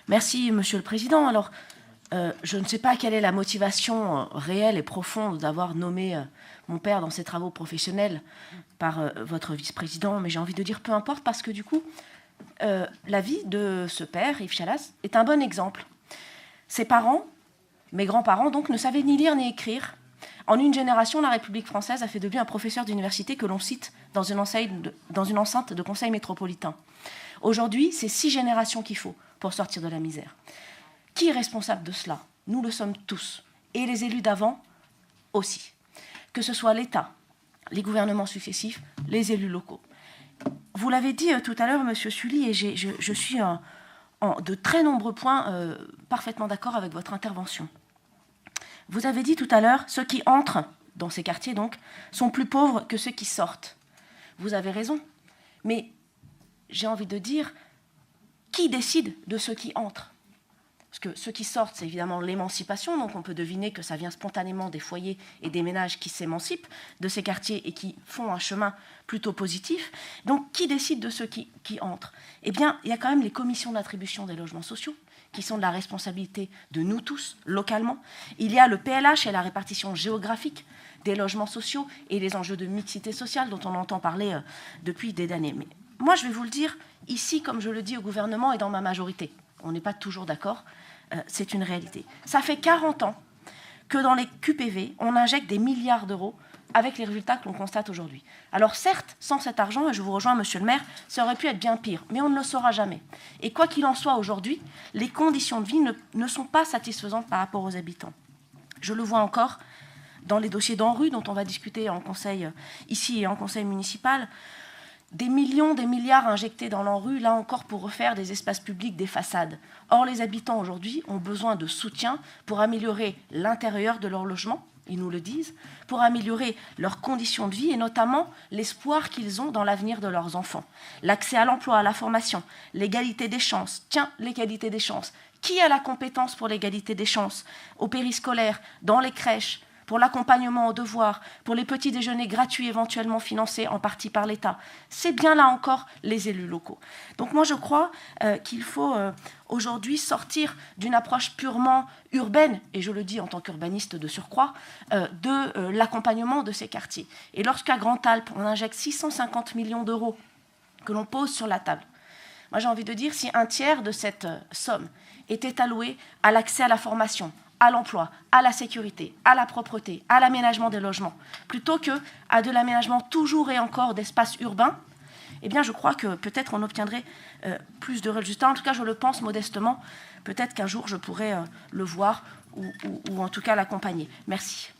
Merci, Monsieur le Président. Alors, je ne sais pas quelle est la motivation réelle et profonde d'avoir nommé mon père dans ses travaux professionnels par votre vice-président, mais j'ai envie de dire peu importe, parce que du coup, la vie de ce père, Yves Chalas, est un bon exemple. Ses parents, mes grands-parents, donc, ne savaient ni lire ni écrire. En une génération, la République française a fait de lui un professeur d'université que l'on cite dans une enceinte de conseil métropolitain. Aujourd'hui, c'est 6 générations qu'il faut pour sortir de la misère. Qui est responsable de cela? Nous le sommes tous. Et les élus d'avant aussi. Que ce soit l'État, les gouvernements successifs, les élus locaux. Vous l'avez dit tout à l'heure, Monsieur Sully, et je suis en de très nombreux points parfaitement d'accord avec votre intervention. Vous avez dit tout à l'heure, ceux qui entrent dans ces quartiers, donc, sont plus pauvres que ceux qui sortent. Vous avez raison. Mais j'ai envie de dire, qui décide de ceux qui entrent? Parce que ceux qui sortent, c'est évidemment l'émancipation, donc on peut deviner que ça vient spontanément des foyers et des ménages qui s'émancipent de ces quartiers et qui font un chemin plutôt positif. Donc qui décide de ceux qui entrent? Eh bien, il y a quand même les commissions d'attribution des logements sociaux, qui sont de la responsabilité de nous tous, localement. Il y a le PLH et la répartition géographique des logements sociaux et les enjeux de mixité sociale dont on entend parler depuis des années. Mais moi, je vais vous le dire, ici, comme je le dis au gouvernement et dans ma majorité, on n'est pas toujours d'accord, c'est une réalité. Ça fait 40 ans que dans les QPV, on injecte des milliards d'euros avec les résultats que l'on constate aujourd'hui. Alors certes, sans cet argent, et je vous rejoins, Monsieur le maire, ça aurait pu être bien pire, mais on ne le saura jamais. Et quoi qu'il en soit aujourd'hui, les conditions de vie ne sont pas satisfaisantes par rapport aux habitants. Je le vois encore dans les dossiers d'ANRU dont on va discuter en conseil ici et en conseil municipal. Des millions, des milliards injectés dans l'ANRU, là encore pour refaire des espaces publics, des façades. Or, les habitants aujourd'hui ont besoin de soutien pour améliorer l'intérieur de leur logement, ils nous le disent, pour améliorer leurs conditions de vie et notamment l'espoir qu'ils ont dans l'avenir de leurs enfants. L'accès à l'emploi, à la formation, l'égalité des chances. Tiens, l'égalité des chances. Qui a la compétence pour l'égalité des chances? Au périscolaire, dans les crèches, pour l'accompagnement aux devoirs, pour les petits déjeuners gratuits éventuellement financés en partie par l'État. C'est bien là encore les élus locaux. Donc moi je crois qu'il faut aujourd'hui sortir d'une approche purement urbaine, et je le dis en tant qu'urbaniste de surcroît, de l'accompagnement de ces quartiers. Et lorsqu'à Grand-Alpes, on injecte 650 millions d'euros que l'on pose sur la table, moi j'ai envie de dire, si un tiers de cette somme était alloué à l'accès à la formation, à l'emploi, à la sécurité, à la propreté, à l'aménagement des logements, plutôt qu'à de l'aménagement toujours et encore d'espaces urbains, eh bien je crois que peut-être on obtiendrait plus de résultats. En tout cas, je le pense modestement. Peut-être qu'un jour, je pourrai le voir ou en tout cas l'accompagner. Merci.